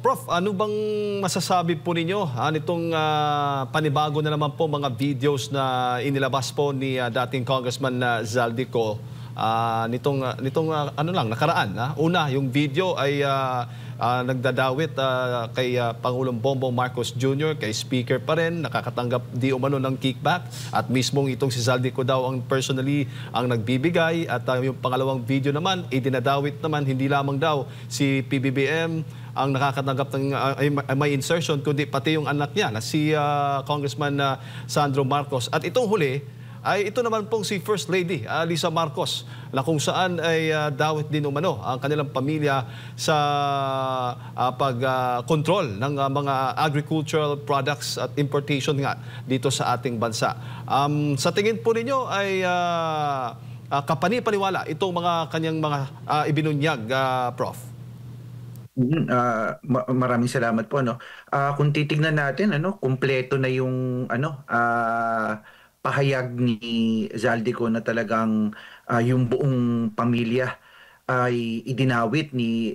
Prof, ano bang masasabi po ninyo nitong panibago na naman po mga videos na inilabas po ni dating Congressman Zaldico nitong ano lang nakaraan? Una, yung video ay nagdadawit kay Pangulong Bongbong Marcos Jr., kay Speaker pa rin, nakakatanggap di umano ng kickback at mismong itong si Zaldico daw ang personally ang nagbibigay at yung pangalawang video naman, idinadawit naman hindi lamang daw si PBBM ang nakakatanggap ng may insertion, kundi pati yung anak niya na si Congressman Sandro Marcos. At itong huli ay ito naman pong si First Lady Lisa Marcos, na kung saan ay dawit din umano ang kanilang pamilya sa pag-control ng mga agricultural products at importation nga dito sa ating bansa. Sa tingin po ninyo ay kapani-paniwala itong mga kanyang mga ibinunyag, Prof? Maraming salamat po, no. Kung titingnan natin, kumpleto na yung pahayag ni Zaldico na talagang yung buong pamilya ay idinawit ni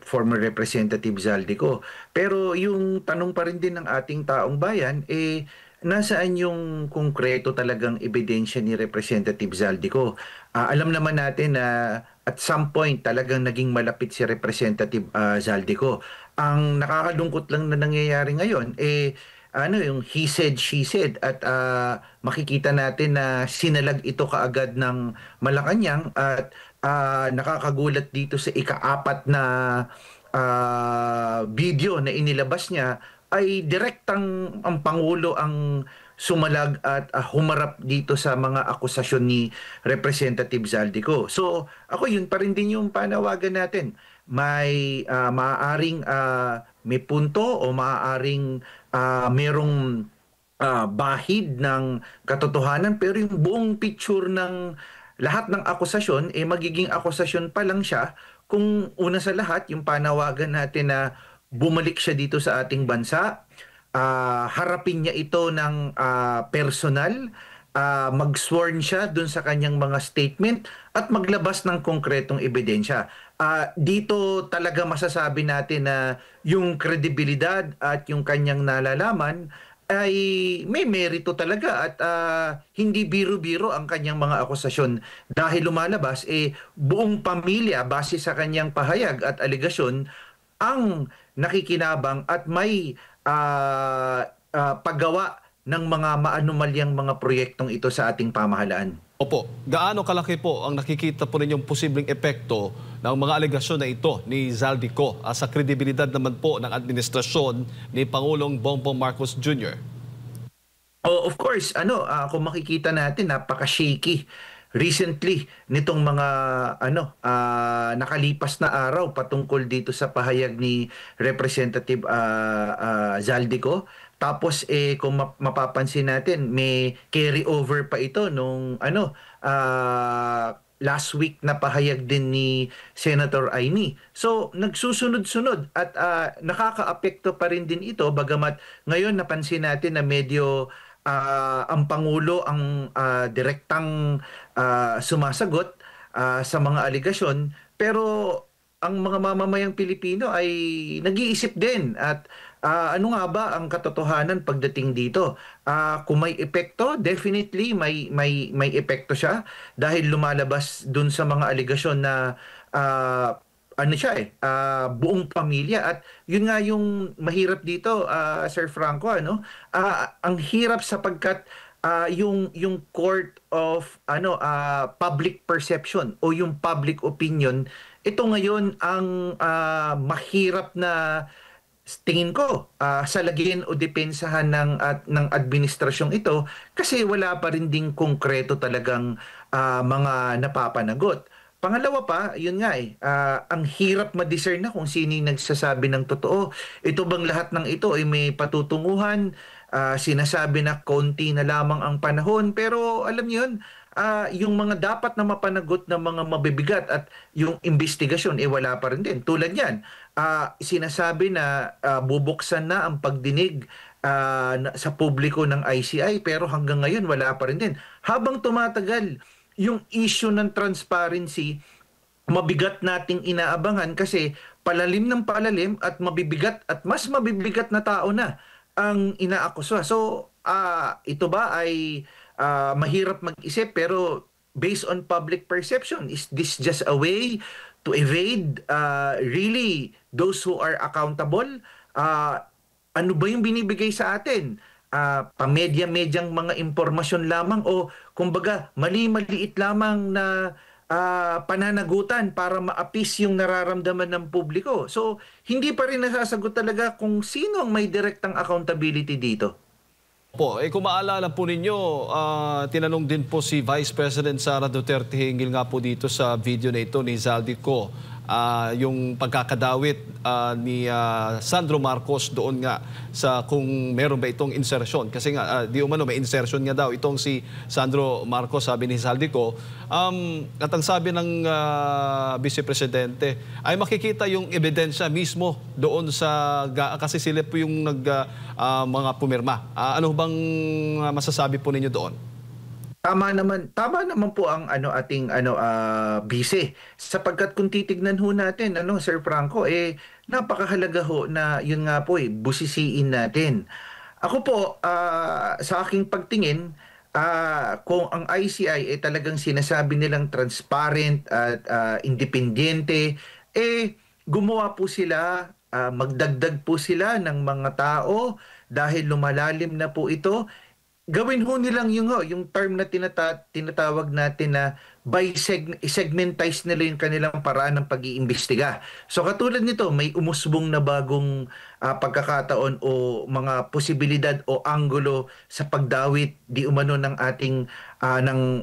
former Representative Zaldico. Pero yung tanong pa rin din ng ating taong bayan, nasaan yung konkreto talagang ebidensya ni Representative Zaldico? Alam naman natin na at some point talagang naging malapit si Representative Zaldico. Ang nakakalungkot lang na nangyayari ngayon, yung he said, she said, at makikita natin na sinalag ito kaagad ng Malacanang at nakakagulat dito sa ika-4 na video na inilabas niya ay direktang ang Pangulo ang sumalag at humarap dito sa mga akusasyon ni Representative Zaldico. So ako yun pa rin din yung panawagan natin. May maaaring may punto o maaaring merong bahid ng katotohanan, pero yung buong picture ng lahat ng akusasyon, magiging akusasyon pa lang siya kung una sa lahat yung panawagan natin na bumalik siya dito sa ating bansa, harapin niya ito ng personal, mag-sworn siya dun sa kanyang mga statement at maglabas ng konkretong ebidensya. Dito talaga masasabi natin na yung kredibilidad at yung kanyang nalalaman ay may merito talaga at hindi biro-biro ang kanyang mga akusasyon dahil lumalabas buong pamilya base sa kanyang pahayag at alegasyon ang nakikinabang at may paggawa ng mga maanumalyang mga proyektong ito sa ating pamahalaan. Opo, gaano kalaki po ang nakikita po ninyong posibleng epekto ng mga alegasyon na ito ni Zaldico sa kredibilidad naman po ng administrasyon ni Pangulong Bongbong Marcos Jr.? Of course, kung makikita natin, napaka-shaky recently nitong mga nakalipas na araw patungkol dito sa pahayag ni Representative Zaldico. Tapos kung mapapansin natin, may carry over pa ito nung last week na pahayag din ni Senator Amy. So nagsusunod-sunod at nakakaapekto pa rin din ito, bagamat ngayon napansin natin na medyo ang Pangulo ang direktang sumasagot sa mga alegasyon, pero ang mga mamamayang Pilipino ay nag-iisip din at ano nga ba ang katotohanan pagdating dito? Kung may epekto, definitely may epekto siya dahil lumalabas dun sa mga alegasyon na buong pamilya. At yun nga yung mahirap dito, Sir Franco, ang hirap sapagkat yung court of public perception o yung public opinion, ito ngayon ang mahirap na tingin ko salagin o depensahan ng administrasyong ito kasi wala pa rin ding konkreto talagang mga napapanagot. Pangalawa pa, yun nga ang hirap ma-discern na kung sino yung nagsasabi ng totoo. Ito bang lahat ng ito ay may patutunguhan? Sinasabi na konti na lamang ang panahon, pero alam niyo yun, yung mga dapat na mapanagot ng mga mabibigat at yung investigasyon wala pa rin din. Tulad yan, sinasabi na bubuksan na ang pagdinig sa publiko ng ICI, pero hanggang ngayon wala pa rin din. Habang tumatagal yung issue ng transparency, mabigat nating inaabangan kasi palalim ng palalim at mabibigat at mas mabibigat na tao na ang inaakusa. So, ito ba ay mahirap mag-isip pero based on public perception, is this just a way to evade really those who are accountable? Ano ba yung binibigay sa atin? Pamedya-medyang mga impormasyon lamang o kumbaga mali-maliit lamang na pananagutan para ma-appease yung nararamdaman ng publiko. So, hindi pa rin nasasagot talaga kung sino ang may direktang accountability dito. Kung maalala po ninyo, tinanong din po si Vice President Sara Duterte hinggil nga po dito sa video na ito ni Zaldico, yung pagkakadawit ni Sandro Marcos doon nga sa kung meron ba itong insertion. Kasi nga, di umano may insertion nga daw itong si Sandro Marcos, sabi ni Zaldico. At ang sabi ng Vice Presidente ay makikita yung ebidensya mismo doon sa, kasi sila po yung mga pumirma. Ano bang masasabi po ninyo doon? Tama naman po ang ating bise, sapagkat kung titignan ho natin Sir Franco, napakahalaga ho na yun nga po busisiin natin. Ako po sa aking pagtingin, kung ang ICI talagang sinasabi nilang transparent at independyente, gumawa po sila, magdagdag po sila ng mga tao dahil lumalalim na po ito. Gawin ho nilang yung term na tinatawag natin na segmentize nila yung kanilang paraan ng pag-iimbestiga. So katulad nito, may umusbong na bagong pagkakataon o mga posibilidad o anggulo sa pagdawit di umano ng ating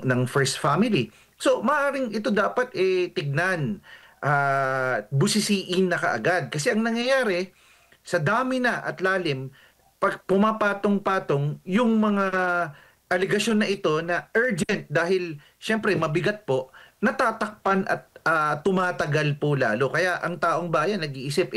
ng first family. So maaring ito dapat tignan, busisiin na kaagad. Kasi ang nangyayari, sa dami na at lalim, pag pumapatong-patong yung mga aligasyon na ito na urgent dahil syempre mabigat po, natatakpan at tumatagal po lalo. Kaya ang taong bayan nag-iisip,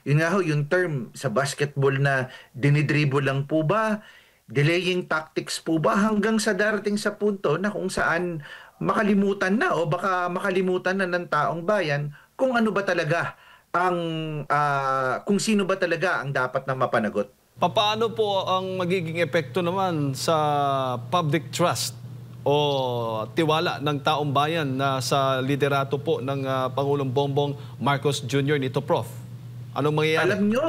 yun nga ho, yung term sa basketball na dinidribble lang po ba, delaying tactics po ba, hanggang sa darating sa punto na kung saan makalimutan na o baka makalimutan na ng taong bayan kung ano ba talaga ang, kung sino ba talaga ang dapat na mapanagot. Paano po ang magiging epekto naman sa public trust o tiwala ng taong bayan na sa liderato po ng Pangulong Bongbong Marcos Jr. nito, Prof? Anong mangyayari? Alam nyo,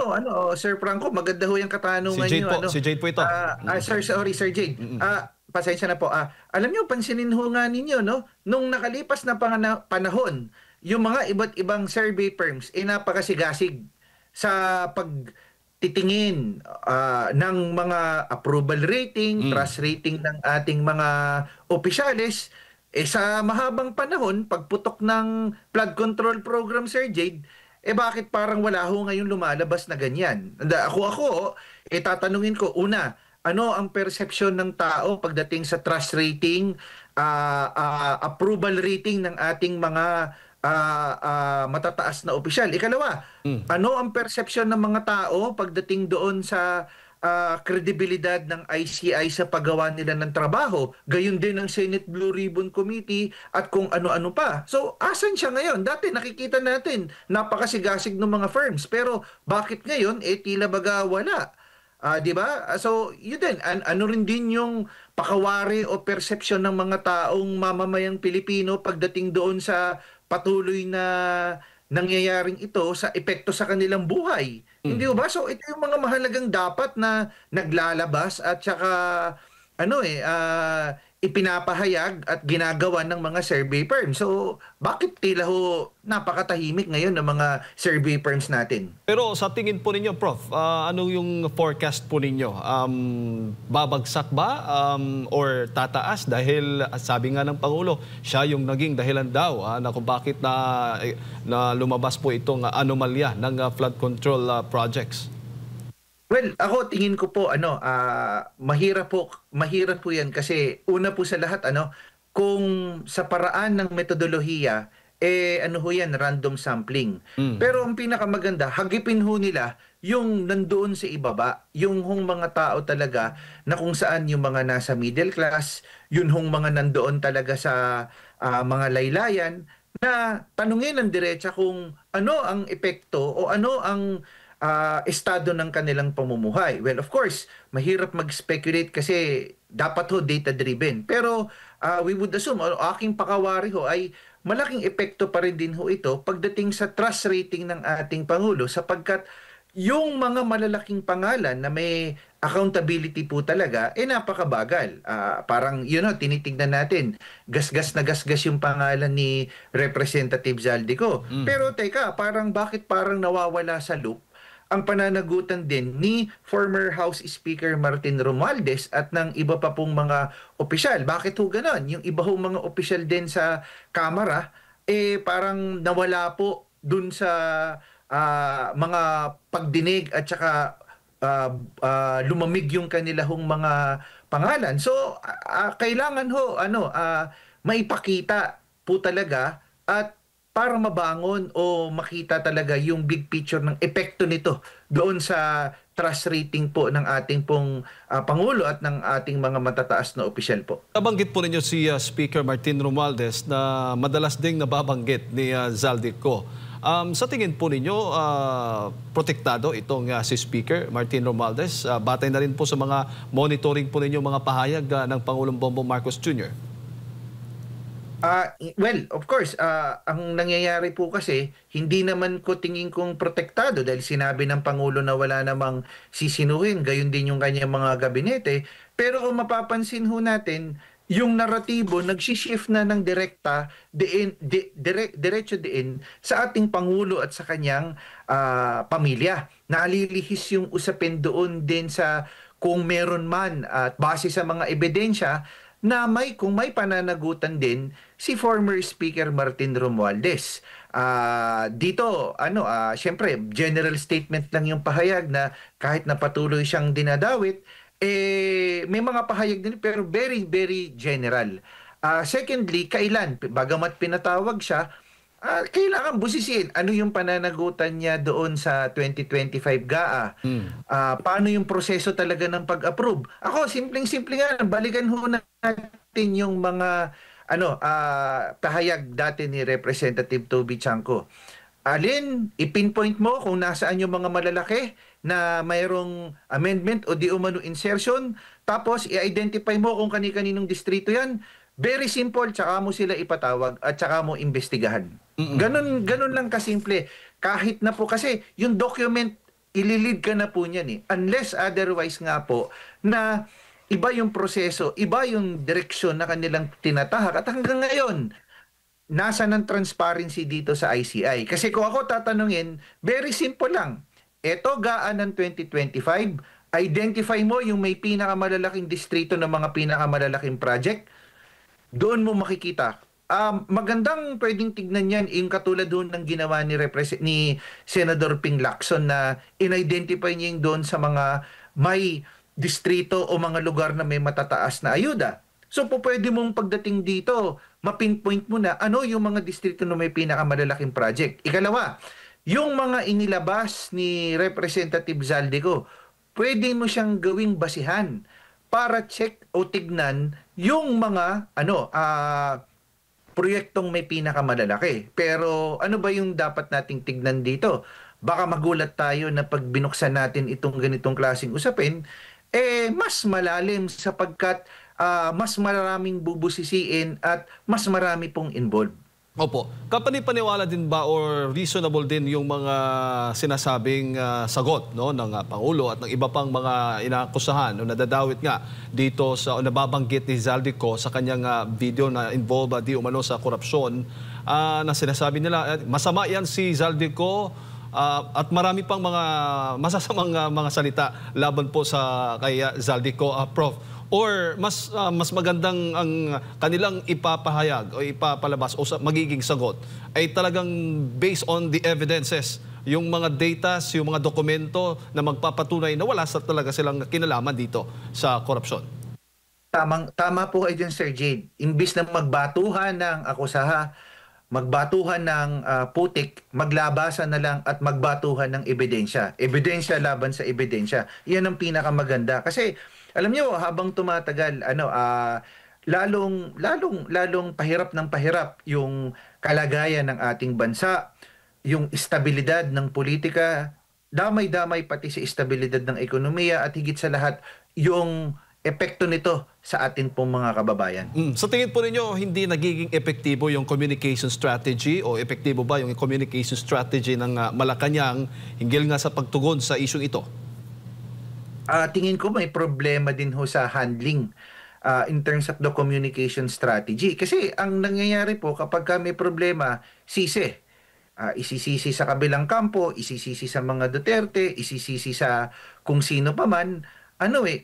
Sir Franco, maganda ho yung katanungan nyo. Si Jade po ito. Sir Jade. Pasensya na po. Alam nyo, pansinin ho nga ninyo, nung nakalipas na panahon, yung mga iba't ibang survey firms, napakasigasig sa pagtitingin ng mga approval rating, trust rating ng ating mga opisyales. Sa mahabang panahon, pagputok ng flood control program, Sir Jade, bakit parang wala ho ngayon lumalabas na ganyan? Ako, tatanungin ko, una, ano ang persepsyon ng tao pagdating sa trust rating, approval rating ng ating mga matataas na opisyal? Ikalawa, ano ang persepsyon ng mga tao pagdating doon sa kredibilidad ng ICI sa paggawa nila ng trabaho? Gayon din ang Senate Blue Ribbon Committee at kung ano-ano pa. So, asan siya ngayon? Dati nakikita natin, napakasigasig ng mga firms. Pero bakit ngayon, tila baga wala? Di ba? So, yun din. Ano rin din yung pakawari o persepsyon ng mga taong mamamayang Pilipino pagdating doon sa patuloy na nangyayaring ito sa epekto sa kanilang buhay. Hindi ba? So ito yung mga mahalagang dapat na naglalabas at saka ipinapahayag at ginagawa ng mga survey firms. So bakit tila ho napakatahimik ngayon ng mga survey firms natin? Pero sa tingin po ninyo, Prof, ano yung forecast po ninyo? Babagsak ba or tataas? Dahil sabi nga ng Pangulo, siya yung naging dahilan daw na kung bakit na lumabas po itong anomalya ng flood control projects. Well, ako tingin ko po mahirap po 'yan kasi una po sa lahat kung sa paraan ng metodolohiya ho yan, random sampling. Pero ang pinakamaganda, hagipin ho nila yung nandoon sa ibaba, yung mga tao talaga na kung saan yung mga nasa middle class, yun mga nandoon talaga sa mga laylayan, na tanungin ng diretsa kung ano ang epekto o ano ang estado ng kanilang pamumuhay. Well, of course, mahirap mag-speculate kasi dapat ho data-driven. Pero we would assume, o aking pakawari ho, ay malaking epekto pa rin din ho ito pagdating sa trust rating ng ating Pangulo sapagkat yung mga malalaking pangalan na may accountability po talaga, napakabagal. Parang, tinitignan natin, gasgas na gasgas yung pangalan ni Representative Zaldico. Pero teka, bakit parang nawawala sa loop ang pananagutan din ni former House Speaker Martin Romualdez at ng iba pa pong mga opisyal. Bakit ho ganon? Yung iba hong mga opisyal din sa Kamara, parang nawala po dun sa mga pagdinig at saka lumamig yung kanila hong mga pangalan. So, kailangan ho, maipakita po talaga at para mabangon o makita talaga yung big picture ng epekto nito doon sa trust rating po ng ating pong Pangulo at ng ating mga matataas na opisyal po. Nabanggit po ninyo si Speaker Martin Romualdez na madalas ding nababanggit ni Zaldico. Sa tingin po ninyo, protektado itong si Speaker Martin Romualdez? Batay na rin po sa mga monitoring po ninyo mga pahayag ng Pangulong Bongbong Marcos Jr.? Well, of course, ang nangyayari po kasi, hindi naman ko tingin kong protektado dahil sinabi ng Pangulo na wala namang sisinuhin, gayon din yung kanyang mga gabinete. Pero kung mapapansin ho natin, yung naratibo nagsishift na ng diretso din sa ating Pangulo at sa kanyang pamilya. Nalilihis yung usapin doon din sa kung meron man at base sa mga ebidensya na kung may pananagutan din si former Speaker Martin Romualdez. Dito, syempre, general statement lang yung pahayag na kahit na patuloy siyang dinadawit, may mga pahayag din pero very, very general. Secondly, kailan, bagamat pinatawag siya, kailangan busisiin ano yung pananagutan niya doon sa 2025 GAA. Paano yung proseso talaga ng pag-approve? Ako, simpleng-simple nga, balikan ho natin yung mga pahayag dati ni Representative Toby Chanco. Alin, ipinpoint mo kung nasaan yung mga malalaki na mayroong amendment o di umano insertion, tapos i-identify mo kung kani-kaninong distrito yan. Very simple, tsaka mo sila ipatawag at tsaka mo imbestigahan. Ganun lang kasimple. Kahit na po kasi yung document, ililid ka na po niyan eh. Unless otherwise nga po na iba yung proseso, iba yung direksyon na kanilang tinatahak. At hanggang ngayon, nasa ng transparency dito sa ICI. Kasi kung ako tatanungin, very simple lang. Eto gaan ng 2025, identify mo yung may pinakamalalaking distrito ng mga pinakamalalaking project. Doon mo makikita. Magandang pwedeng tignan yan yung katulad doon ng ginawa ni Senador Ping Lacson na in-identify niya yung doon sa mga may distrito o mga lugar na may matataas na ayuda. So po pwede mong pagdating dito, mapinpoint mo na ano yung mga distrito na may pinakamalalaking project. Ikalawa, yung mga inilabas ni Representative Zaldico, pwede mo siyang gawing basihan para check o tignan yung mga proyektong may pinakamalalaki. Pero ano ba yung dapat nating tignan dito? Baka magulat tayo na pag binuksan natin itong ganitong klaseng usapin, mas malalim sapagkat mas maraming bubusisiin at mas marami pong involved. Opo. Kapani-paniwala din ba or reasonable din yung mga sinasabing sagot ng Pangulo at ng iba pang mga inaakusahan o nadadawit nga dito sa nababanggit ni Zaldico sa kanyang video na involved di umano sa korupsyon na sinasabi nila masama yan si Zaldico at marami pang mga masasamang mga salita laban po sa kay Zaldico, Prof. Or mas magandang ang kanilang ipapahayag o ipapalabas o magiging sagot ay talagang based on the evidences, yung mga data, yung mga dokumento na magpapatunay na wala talaga silang kinalaman dito sa korupsyon. Tama po kayo dyan, Sir Jade. Imbis na magbatuhan ng akusaha, magbatuhan ng putik, maglabasan na lang at magbatuhan ng ebidensya. Ebidensya laban sa ebidensya. Yan ang pinakamaganda. Kasi alam niyo, habang tumatagal, lalong pahirap ng pahirap yung kalagayan ng ating bansa, yung estabilidad ng politika, damay-damay pati sa estabilidad ng ekonomiya at higit sa lahat yung epekto nito sa atin pong mga kababayan. Sa tingin po ninyo, hindi nagiging epektibo yung communication strategy o epektibo ba yung communication strategy ng Malacanang hinggil nga sa pagtugon sa isyung ito? Tingin ko may problema din ho sa handling in terms of the communication strategy. Kasi ang nangyayari po kapag may problema, sisi. Isisisi sa kabilang kampo, isisisi sa mga Duterte, isisisi sa kung sino pa man.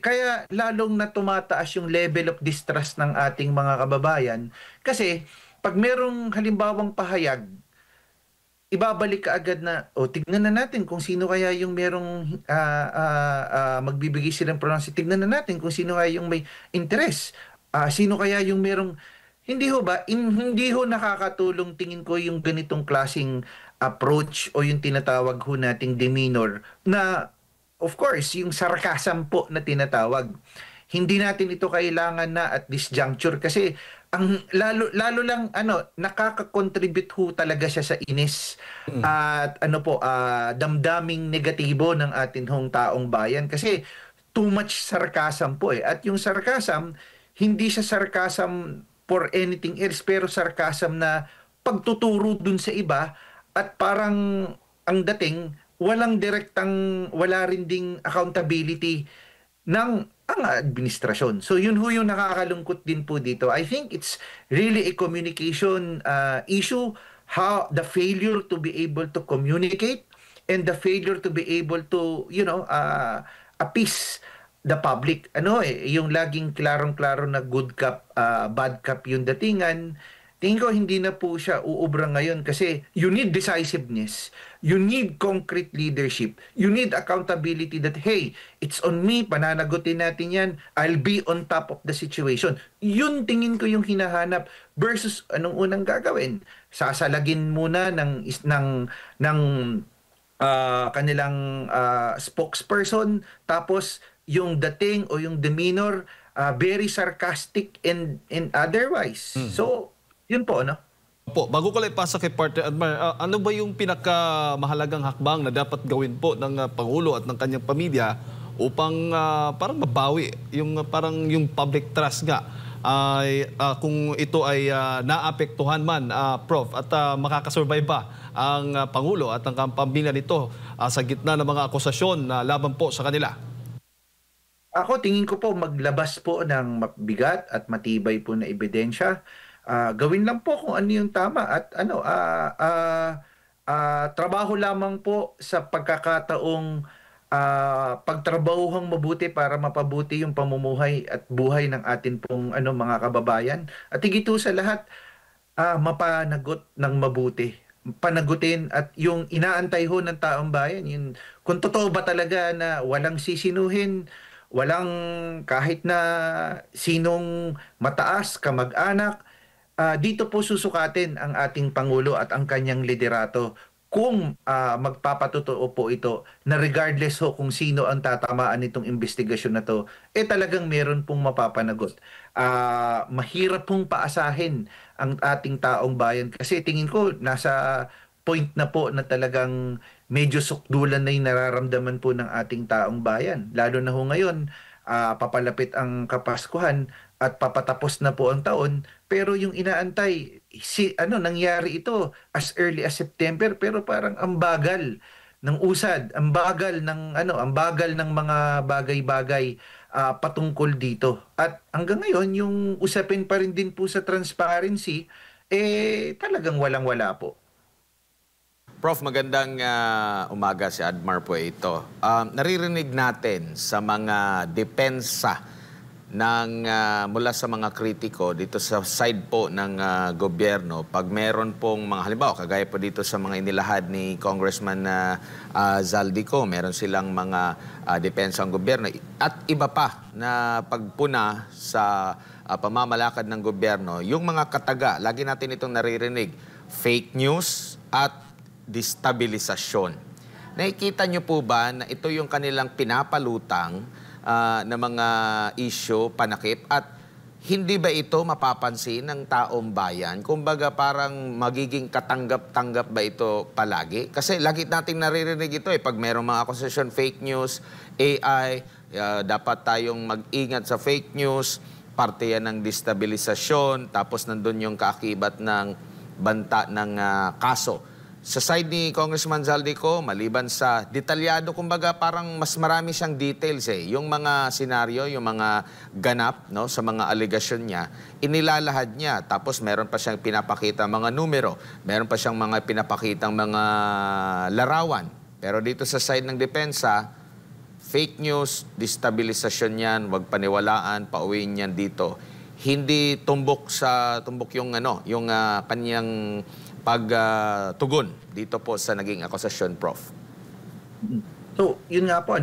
Kaya lalong na tumataas yung level of distrust ng ating mga kababayan. Kasi pag merong halimbawang pahayag, ibabalik ka agad na, tignan na natin kung sino kaya yung merong magbibigay silang pronounce. Tignan na natin kung sino kaya yung may interest. Sino kaya yung merong, hindi ho ba, hindi ho nakakatulong tingin ko yung ganitong klasing approach o yung tinatawag ho nating demeanor na, of course, yung sarcasm po na tinatawag. Hindi natin ito kailangan na at this juncture kasi ang lalo lang nakaka-contribute ho talaga siya sa inis at damdaming negatibo ng ating hong taong bayan kasi too much sarcasm po at yung sarcasm hindi siya sarcasm for anything else pero sarcasm na pagtuturo dun sa iba at parang ang dating wala rin ding accountability ng ang administrasyon. So yun ho yung nakakalungkot din po dito. I think it's really a communication issue, how the failure to be able to communicate and the failure to be able to, appease the public. Yung laging klarong-klaro na good cop, bad cop yung datingan. Tingin ko hindi na po siya uubra ngayon kasi you need decisiveness. You need concrete leadership. You need accountability that, hey, it's on me, pananagutin natin yan. I'll be on top of the situation. Yun tingin ko yung hinahanap versus anong unang gagawin. Sasalagin muna ng kanilang spokesperson tapos yung dating o yung demeanor very sarcastic and otherwise. So, yun po, Bago ko lang ipasa kay Partner Admar, ano ba yung pinakamahalagang hakbang na dapat gawin po ng Pangulo at ng kanyang pamilya upang parang mabawi yung public trust nga ay kung ito ay naapektuhan man, Prof, at makakasurvive ba ang Pangulo at ang pamilya nito sa gitna ng mga akusasyon na laban po sa kanila? Ako tingin ko po maglabas po ng mabigat at matibay po na ebidensya. Gawin lang po kung ano yung tama at trabaho lamang po sa pagkakataong pagtrabahuhang mabuti para mapabuti yung pamumuhay at buhay ng atin pong mga kababayan. At higit sa lahat, mapanagot ng mabuti. Panagutin at yung inaantay ho ng taong bayan, yun, kung totoo ba talaga na walang sisinuhin, walang kahit na sinong mataas, kamag-anak, dito po susukatin ang ating Pangulo at ang kanyang liderato kung magpapatotoo po ito na regardless ho kung sino ang tatamaan nitong investigasyon na to, talagang meron pong mapapanagot. Mahirap pong paasahin ang ating taong bayan kasi tingin ko nasa point na po na talagang medyo sukdulan na yung nararamdaman po ng ating taong bayan. Lalo na ho ngayon, papalapit ang Kapaskuhan at papatapos na po ang taon pero yung inaantay nangyari ito as early as September pero parang ang bagal ng usad, ang bagal ng mga bagay-bagay patungkol dito. At hanggang ngayon yung usapin pa rin din po sa transparency talagang walang-wala po. Prof, magandang umaga, si Admar po ito. Naririnig natin sa mga depensa mula sa mga kritiko dito sa side po ng gobyerno, pag meron pong mga halimbawa, kagaya po dito sa mga inilahad ni Congressman Zaldico, meron silang mga depensa ng gobyerno at iba pa na pagpuna sa pamamalakad ng gobyerno, yung mga kataga, lagi natin itong naririnig, fake news at destabilisasyon. Nakikita nyo po ba na ito yung kanilang pinapalutang na mga issue, panakip, at hindi ba ito mapapansin ng taong bayan? Kumbaga parang magiging katanggap-tanggap ba ito palagi? Kasi lagi nating naririnig ito pag mayroong mga akusasyon, fake news, AI, dapat tayong mag-ingat sa fake news, parte yan ng destabilisasyon, tapos nandun yung kaakibat ng banta ng kaso. Sa side ni Congressman Zaldico, maliban sa detalyado, kumbaga parang mas marami siyang details yung mga senaryo, yung mga ganap no, sa mga aligasyon niya, inilalahad niya. Tapos meron pa siyang pinapakita mga numero, meron pa siyang mga pinapakitang mga larawan. Pero dito sa side ng depensa, fake news, destabilisasyon yan, wag paniwalaan, pauwiin yan dito. Hindi tumbok yung yung kanyang pagtugon dito po sa naging akusasyon, Prof. So, yun nga po,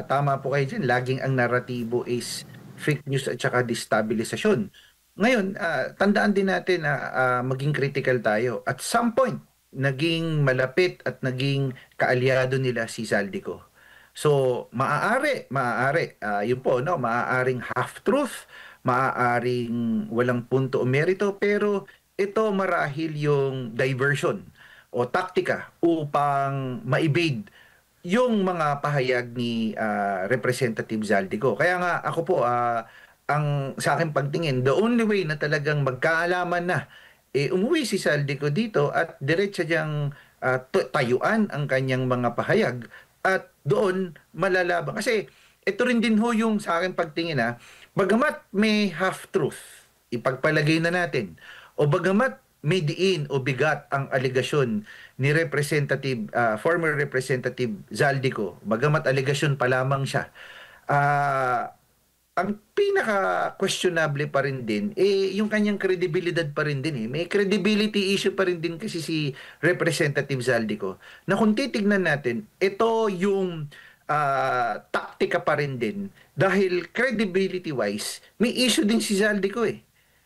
tama po kayo dyan. Laging ang naratibo is fake news at saka destabilisasyon. Ngayon, tandaan din natin na maging critical tayo. At some point, naging malapit at naging kaalyado nila si Zaldico. So, maaari, yun po, maaaring half-truth, maaaring walang punto o merito, pero ito marahil yung diversion o taktika upang ma-evade yung mga pahayag ni Representative Zaldico. Kaya nga ako po, ang sa akin pagtingin, the only way na talagang magkaalaman na, umuwi si Zaldico dito at diretsa diyang tayuan ang kanyang mga pahayag at doon malalaban. Kasi ito rin din ho yung sa akin pagtingin bagamat may half-truth, ipagpalagay na natin, o bagamat may diin o bigat ang aligasyon ni former Representative Zaldico, bagamat aligasyon pa lamang siya, ang pinaka-questionable pa rin din, yung kanyang kredibilidad pa rin din. May credibility issue pa rin din kasi si Representative Zaldico, na kung titignan natin, ito yung taktika pa rin din, dahil credibility-wise, may issue din si Zaldico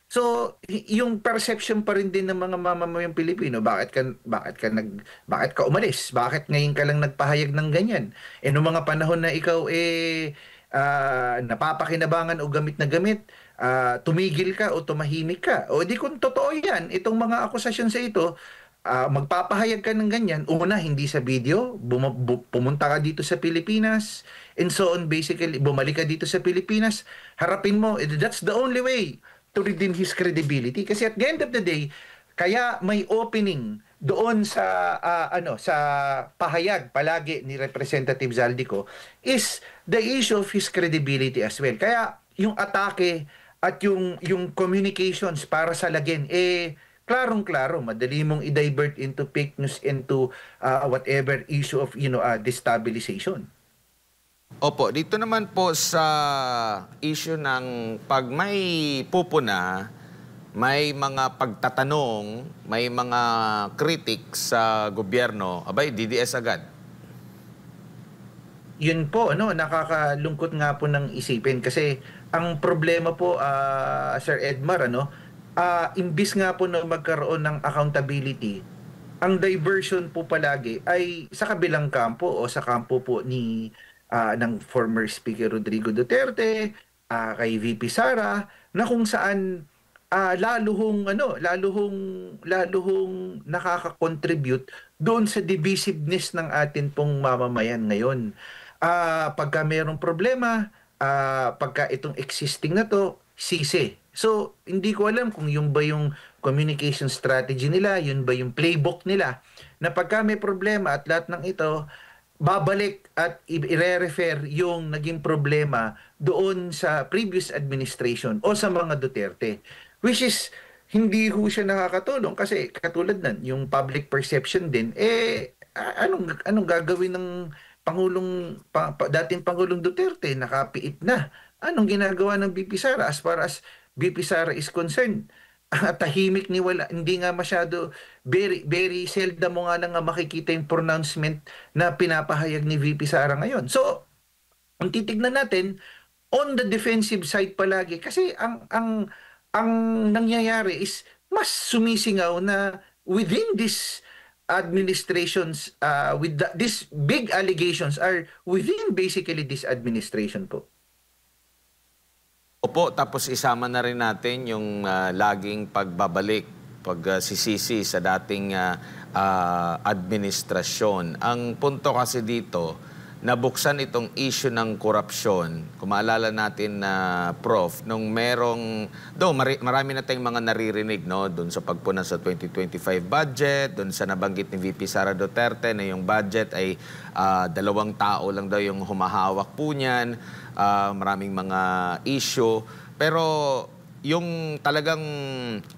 So, yung perception pa rin din ng mga mamamayang Pilipino, bakit ka umalis? Bakit ngayon ka lang nagpahayag ng ganyan? Noong mga panahon na ikaw napapakinabangan o gamit na gamit, tumigil ka o tumahimik ka. O di kung totoo yan, itong mga akusasyon sa ito, magpapahayag ka ng ganyan, una, hindi sa video, pumunta ka dito sa Pilipinas, and so on, basically, bumalik ka dito sa Pilipinas, harapin mo, that's the only way to redeem his credibility. Kasi at the end of the day, kaya may opening doon sa sa pahayag palagi ni Representative Zaldico is the issue of his credibility as well. Kaya yung atake at yung communications para sa lagin, klarong-klaro, madali mong i-divert into fake news, into whatever issue of destabilization. Opo, dito naman po sa issue ng pag may pupuna, may mga pagtatanong, may mga critics sa gobyerno, abay, DDS agad. Yun po, nakakalungkot nga po ng isipin kasi ang problema po, Sir Edmar, imbis nga po na magkaroon ng accountability, ang diversion po palagi ay sa kabilang kampo o sa kampo po ng former Speaker Rodrigo Duterte, kay VP Sara, na kung saan lalo hong nakaka-contribute doon sa divisiveness ng atin pong mamamayan ngayon. Pagka mayroong problema, pagka itong existing na to, sisi. So, hindi ko alam kung yun ba yung communication strategy nila, yun ba yung playbook nila, na pagka may problema at lahat ng ito, babalik at i-refer yung naging problema doon sa previous administration o sa mga Duterte. Which is, hindi ho siya nakakatulong kasi katulad nan, yung public perception din, anong gagawin ng dating Pangulong Duterte? Nakapiit na. Anong ginagawa ng VP Sara as far as VP Sara is concerned? Tahimik ni wala, hindi nga masyado, very seldom mo nga lang makikita yung pronouncement na pinapahayag ni VP Sara ngayon. So, kung titignan natin, on the defensive side palagi, kasi ang nangyayari is mas sumisingaw na within this administrations, these big allegations are within basically this administration po. Opo, tapos isama na rin natin yung laging pagbabalik, pagsisisi sa dating administrasyon. Ang punto kasi dito, nabuksan itong issue ng korupsyon. Kung maalala natin na Prof, nung merong, marami na tayong mga naririnig, no, doon sa pagpuna sa 2025 budget, doon sa nabanggit ni VP Sara Duterte na yung budget ay 2 tao lang daw yung humahawak po niyan, maraming mga issue. Pero yung talagang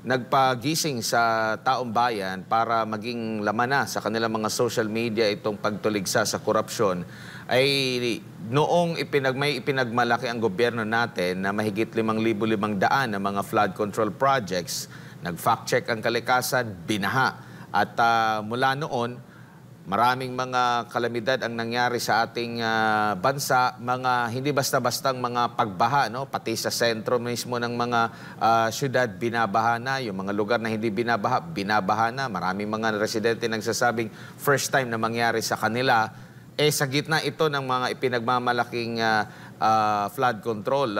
nagpagising sa taong bayan para maging laman na sa kanilang mga social media itong pagtuligsa sa korupsyon ay noong may ipinagmalaki ang gobyerno natin na mahigit 5,500 na mga flood control projects, nag-fact check ang kalikasan, binaha. At mula noon, maraming mga kalamidad ang nangyari sa ating bansa, mga hindi basta-bastang mga pagbaha, no? Pati sa sentro mismo ng mga syudad, binabaha na. Yung mga lugar na hindi binabaha, binabaha na. Maraming mga residente nagsasabing first time na mangyari sa kanila. Sa gitna ito ng mga ipinagmamalaking flood control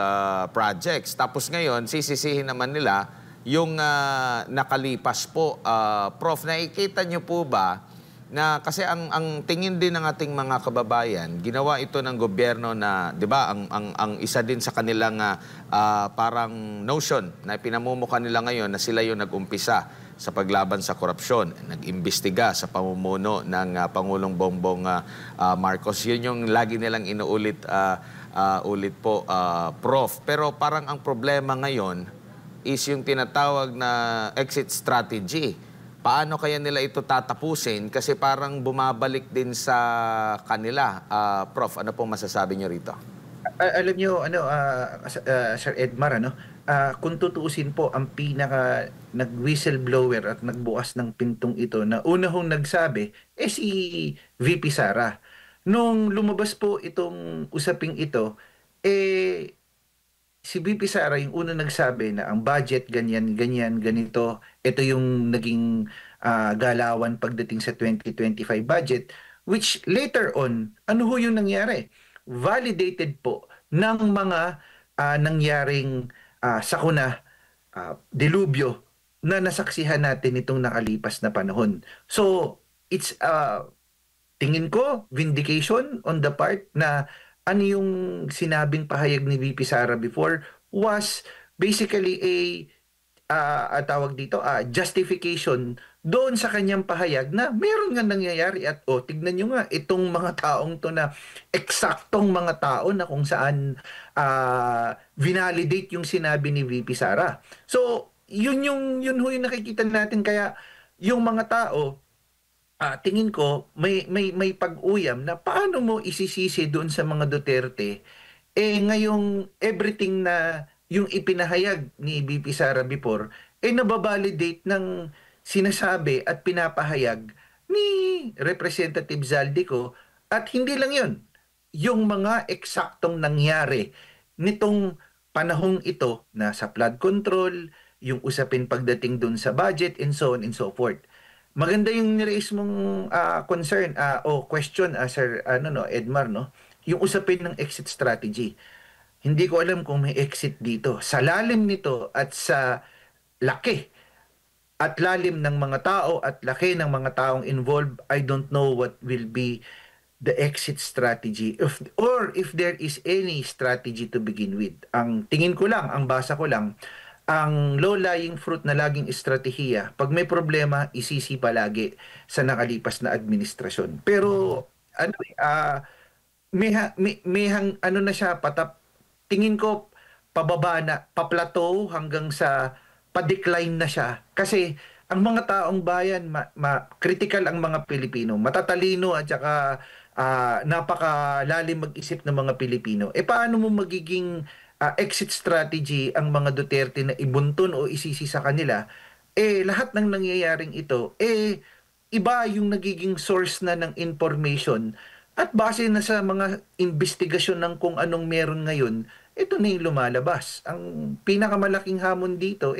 projects. Tapos ngayon, sisisihin naman nila yung nakalipas po. Prof, nakikita niyo po ba na kasi ang tingin din ng ating mga kababayan, ginawa ito ng gobyerno na, 'di ba, ang isa din sa kanilang parang notion na pinamumukha nila ngayon na sila yung nag-umpisa sa paglaban sa korupsyon, nag-imbestiga sa pamumuno ng Pangulong Bongbong Marcos. Yun yung lagi nilang inuulit ulit po, Prof. Pero parang ang problema ngayon is yung tinatawag na exit strategy. Paano kaya nila ito tatapusin? Kasi parang bumabalik din sa kanila. Prof, ano pong masasabi niyo rito? Alam niyo, Sir Edmar, kung tutuusin po, ang pinaka nag-whistleblower at nagbukas ng pintong ito na unahong nagsabi, si VP Sara. Nung lumabas po itong usaping ito, si VP Sara yung unang nagsabi na ang budget ganyan, ganyan, ganito. Ito yung naging galawan pagdating sa 2025 budget, which later on, ano ho yung nangyari? Validated po ng mga nangyaring sakuna, delubyo na nasaksihan natin itong nakalipas na panahon. So, it's tingin ko vindication on the part na ano yung sinabing pahayag ni VP Sara before was basically tawag dito, justification doon sa kanyang pahayag na meron nga nangyayari at tignan nyo nga itong mga taong to na eksaktong mga tao na kung saan vinalidate yung sinabi ni VP Sara. So, yun ho yung nakikita natin, kaya yung mga tao tingin ko may pag-uyam na paano mo isisisi doon sa mga Duterte ngayong everything na yung ipinahayag ni VP Sara before nababalidate ng sinasabi at pinapahayag ni Representative Zaldico. At hindi lang yun, yung mga eksaktong nangyari nitong panahong ito na sa flood control, yung usapin pagdating dun sa budget, and so on and so forth. Maganda yung niraise mong concern o question, Sir Edmar, no? Yung usapin ng exit strategy. Hindi ko alam kung may exit dito. Sa lalim nito at sa laki at lalim ng mga tao at laki ng mga taong involved, I don't know what will be the exit strategy or if there is any strategy to begin with. Ang tingin ko lang, ang basa ko lang, ang low-lying fruit na laging estratehiya, pag may problema, isisi palagi sa nakalipas na administrasyon. Pero na siya, tingin ko pababa na, pa-plateau hanggang sa pa-decline na siya. Kasi ang mga taong bayan, critical ang mga Pilipino, matatalino at saka napakalalim mag-isip ng mga Pilipino. Paano mo magiging exit strategy ang mga Duterte na ibuntun o isisi sa kanila? Lahat ng nangyayaring ito, iba yung nagiging source na ng information at base na sa mga investigasyon ng kung anong meron ngayon, ito na yung lumalabas. Ang pinakamalaking hamon dito,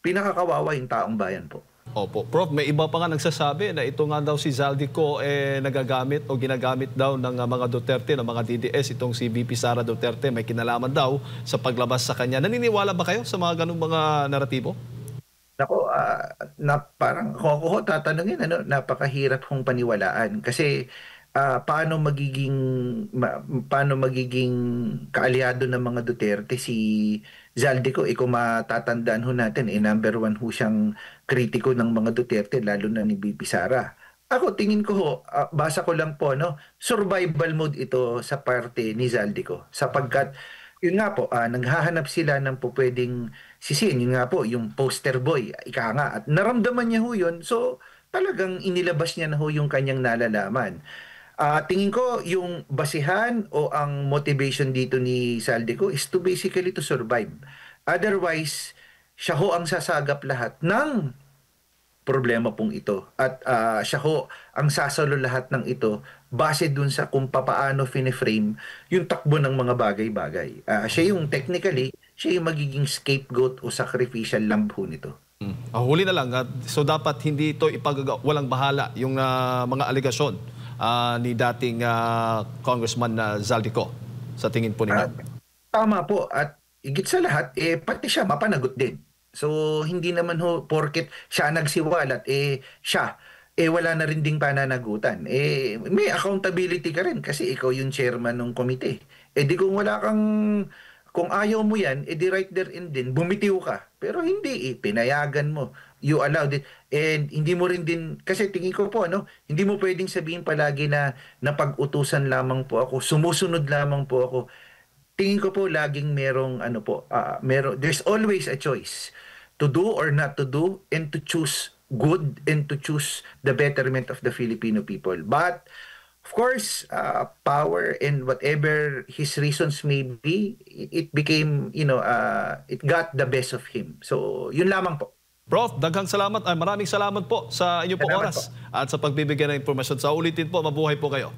pinakakawawa yung taong bayan po. Opo. Prof, may iba pa nga nagsasabi na ito nga daw si Zaldico nagagamit o ginagamit daw ng mga Duterte, ng mga DDS, itong si VP Sara Duterte, may kinalaman daw sa paglabas sa kanya. Naniniwala ba kayo sa mga ganung mga naratibo? Nako, na parang kung ako tatanungin, napakahirap kong paniwalaan kasi paano magiging kaalyado ng mga Duterte si Zaldico? Kung matatandaan ho natin, number one ho siyang kritiko ng mga Duterte, lalo na ni BP Sara. Ako, tingin ko ho, basa ko lang po, no, survival mode ito sa parte ni Zaldico. Sapagkat, yun nga po, naghahanap sila ng po pwedeng sisihin. Yun nga po, yung poster boy, ika nga. At naramdaman niya ho yun, so talagang inilabas niya na ho yung kanyang nalalaman. Tingin ko yung basihan o ang motivation dito ni Zaldico is to basically to survive. Otherwise, siya ho ang sasagap lahat ng problema pong ito. At siya ho ang sasalo lahat ng ito base dun sa kung papaano fine-frame yung takbo ng mga bagay-bagay. Siya yung technically, siya yung magiging scapegoat o sacrificial lamb ho nito. Huli na lang, so dapat hindi ito walang bahala yung mga aligasyon ni dating Congressman Zaldico sa tingin po ninyo? Tama po, at higit sa lahat, pati siya mapanagot din. So hindi naman ho porket siya nagsiwalat, siya wala na rin ding pananagutan. May accountability ka rin kasi ikaw yung chairman ng komite. Di kung wala kang, kung ayaw mo yan, di right there and then bumitiw ka. Pero hindi, pinayagan mo. You allowed it. And hindi mo rin din, kasi tingin ko po, hindi mo pwedeng sabihin palagi na napag-utusan lamang po ako, sumusunod lamang po ako. Tingin ko po laging there's always a choice to do or not to do, and to choose good and to choose the betterment of the Filipino people. But of course, power and whatever his reasons may be, it became, it got the best of him. So, yun lamang po. Prof, daghang salamat. Maraming salamat po sa inyong pong oras at sa pagbibigay ng impormasyon. Sa ulitin po, mabuhay po kayo.